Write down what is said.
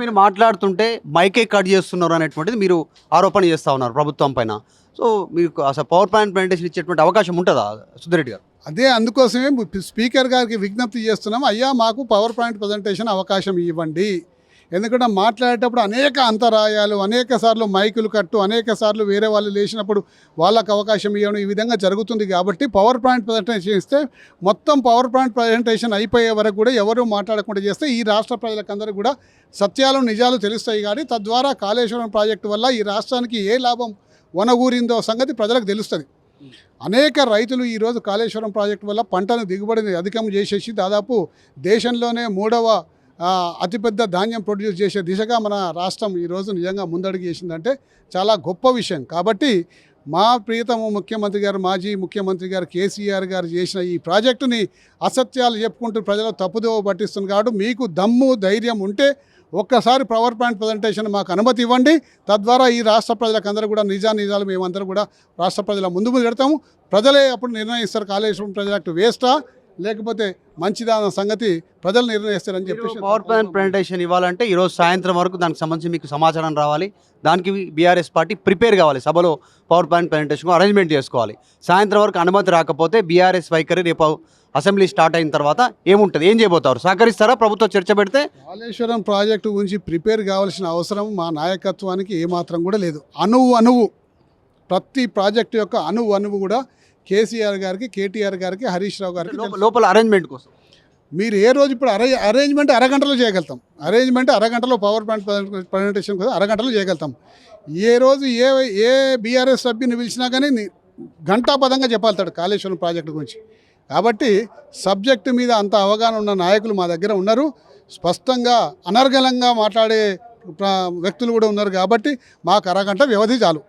మీరు మాట్లాడుతుంటే మైకే కట్ చేస్తున్నారు అనేటువంటిది మీరు ఆరోపణ చేస్తూ ఉన్నారు ప్రభుత్వం పైన. సో మీకు అసలు పవర్ పాయింట్ ప్రజెంటేషన్ ఇచ్చేటువంటి అవకాశం ఉంటుందా సుధీరెడ్డి గారు? అదే అందుకోసమే స్పీకర్ గారికి విజ్ఞప్తి చేస్తున్నాం, అయ్యా మాకు పవర్ పాయింట్ ప్రజెంటేషన్ అవకాశం ఇవ్వండి. ఎందుకంటే మాట్లాడేటప్పుడు అనేక అంతరాయాలు, అనేక సార్లు మైకులు కట్టు, అనేక సార్లు వేరే వాళ్ళు లేచినప్పుడు వాళ్ళకు అవకాశం ఇవ్వడం, ఈ విధంగా జరుగుతుంది. కాబట్టి పవర్ పాయింట్ ప్రజెంటేషన్ ఇస్తే మొత్తం పవర్ పాయింట్ ప్రజెంటేషన్ అయిపోయే వరకు కూడా ఎవరు మాట్లాడకుండా చేస్తే ఈ రాష్ట్ర ప్రజలకందరూ కూడా సత్యాలు నిజాలు తెలుస్తాయి. కానీ తద్వారా కాళేశ్వరం ప్రాజెక్టు వల్ల ఈ రాష్ట్రానికి ఏ లాభం వనగూరిందో సంగతి ప్రజలకు తెలుస్తుంది. అనేక రైతులు ఈరోజు కాళేశ్వరం ప్రాజెక్టు వల్ల పంటను దిగుబడిని అధికం చేసేసి దాదాపు దేశంలోనే 3వ అతిపెద్ద ధాన్యం ప్రొడ్యూస్ చేసే దిశగా మన రాష్ట్రం ఈరోజు నిజంగా ముందడుగు చేసిందంటే చాలా గొప్ప విషయం. కాబట్టి మా ప్రియతమ ముఖ్యమంత్రి గారు, మాజీ ముఖ్యమంత్రి గారు కేసీఆర్ గారు చేసిన ఈ ప్రాజెక్టుని అసత్యాలు చెప్పుకుంటూ ప్రజలు తప్పుదోవ పట్టిస్తుంది. కాబట్టి మీకు దమ్ము ధైర్యం ఉంటే ఒక్కసారి పవర్ పాయింట్ ప్రజెంటేషన్ మాకు అనుమతి ఇవ్వండి. తద్వారా ఈ రాష్ట్ర ప్రజలకందరూ కూడా నిజాలు మేమందరూ కూడా రాష్ట్ర ప్రజల ముందు పెడతాము. ప్రజలే అప్పుడు నిర్ణయిస్తారు కాళేశ్వరం ప్రాజెక్టు వేస్టా లేకపోతే మంచిదా అన్న సంగతి ప్రజలు నిర్ణయిస్తారని చెప్పేసి. పవర్ పాయింట్ ప్రజెంటేషన్ ఇవ్వాలంటే ఈరోజు సాయంత్రం వరకు దానికి సంబంధించి మీకు సమాచారం రావాలి. దానికి బీఆర్ఎస్ పార్టీ ప్రిపేర్ కావాలి, సభలో పవర్ పాయింట్ ప్రజెంటేషన్ అరేంజ్మెంట్ చేసుకోవాలి. సాయంత్రం వరకు అనుమతి రాకపోతే బీఆర్ఎస్ వైఖరి రేపు అసెంబ్లీ స్టార్ట్ అయిన తర్వాత ఏముంటుంది, ఏం చేయబోతారు? సహకరిస్తారా ప్రభుత్వం చర్చ పెడితే? కాళేశ్వరం ప్రాజెక్టు గురించి ప్రిపేర్ కావాల్సిన అవసరం మా నాయకత్వానికి ఏమాత్రం కూడా లేదు. అణువు ప్రతి ప్రాజెక్టు యొక్క అణువు కూడా కేసీఆర్ గారికి, కేటీఆర్ గారికి, హరీష్ రావు గారికి లోపల అరేంజ్మెంట్ కోసం మీరు ఏ రోజు ఇప్పుడు అరేంజ్మెంట్ అరగంటలో చేయగలుగుతాం. అరగంటలో పవర్ పాయింట్ ప్రజెంటేషన్ కోసం అరగంటలో చేయగలుగుతాం. ఏ రోజు ఏ బీఆర్ఎస్ సభ్యుని పిలిచినా కానీ ఘంటాపదంగా చెప్పాల్తాడు కాళేశ్వరం ప్రాజెక్టు గురించి. కాబట్టి సబ్జెక్టు మీద అంత అవగాహన ఉన్న నాయకులు మా దగ్గర ఉన్నారు. స్పష్టంగా అనర్గళంగా మాట్లాడే వ్యక్తులు కూడా ఉన్నారు. కాబట్టి మాకు అరగంట వ్యవధి చాలు.